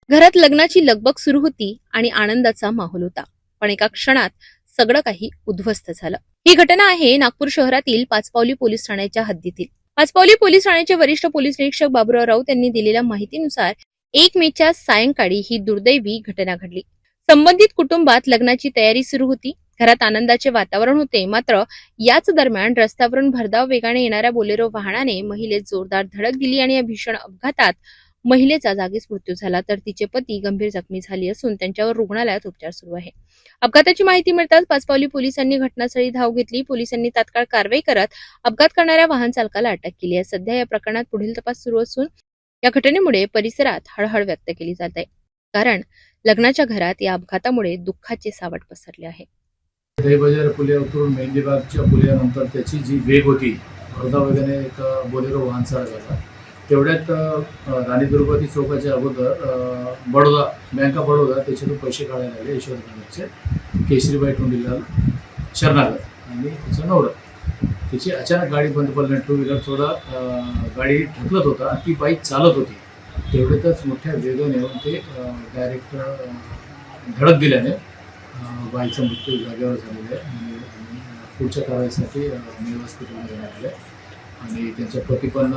घरात लग्नाची लगबग सुरू होती आणि आनंदाचा माहोल होता, पण एका क्षणात सगळं काही उद्ध्वस्त झालं। ही घटना आहे नागपूर शहरातील पाचपावली पोलीस ठाण्याच्या हद्दीतील। पाचपावली पोलीस ठाण्याचे वरिष्ठ पोलीस निरीक्षक बाबुराव राऊत यांनी दिलेल्या माहितीनुसार 1 मेच्या सायंकाळी ही दुर्दैवी घटना घडली। संबंधित कुटुंबात लग्नाची तयारी सुरू होती, घरात आनंदाचे वातावरण होते। मात्र याच दरम्यान रस्त्यावरून भरधाव वेगाने येणाऱ्या बोलेरो वाहनाने महिलेस जोरदार धडक दिली आणि या भीषण अपघातात महिलेचा जागीच मृत्यू झाला, तर तिचे पती गंभीर जखमी झाले असून त्यांच्यावर रुग्णालयात उपचार सुरू आहे। अपघाताची माहिती मिळताच पाचपावली पोलिसांनी घटनास्थळी धाव घेतली। पोलिसांनी तात्काळ कारवाई करत अपघात करणाऱ्या वाहन चालकाला अटक केली आहे। सध्या या प्रकरणात पुढील तपास सुरू असून या घटनेमुळे परिसरात हळहळ व्यक्त केली जात आहे, कारण लग्नाच्या घरात या अपघातामुळे दुःखाचे सावट पसरले आहे। दहीबाजार पुलिया उतरून मेहंदीबागच्या पुलियानंतर त्याची जी वेग होती, भरधाव वेगाने एक बोलेरो वाहन चालवला। तेवढ्यात राणी द्रौपदी चौकाच्या अगोदर बडोदा बँक ऑफ बडोदा त्याच्यातून पैसे काढायला आले यशवंतनगरचे केशरीबाई टोंडीलाल शरणागत आणि त्याचा नवरा। त्याची अचानक गाडी बंद पडल्याने टू व्हीलर थोडा गाडी ढकलत होता आणि ती बाईक चालत होती। तेवढ्यातच मोठ्या वेगाने येऊन ते डायरेक्ट धडक दिल्याने बाईचा मृत्यू जागेवर झालेला आहे आणि पुढच्या कारवाईसाठी मेळ हॉस्पिटलमध्ये नेण्यात आले आणि त्यांचा पती पण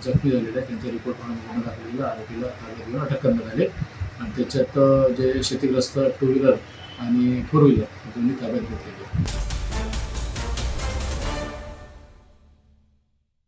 जखमी झालेला आहे। त्यांचा रिपोर्ट म्हणून गुन्हा दाखल आरोपीला ताब्यात घेऊन अटक करण्यात आले आणि त्याच्यात जे क्षतिग्रस्त टू व्हीलर आणि फोर व्हीलर दोन्ही ताब्यात घेतलेले.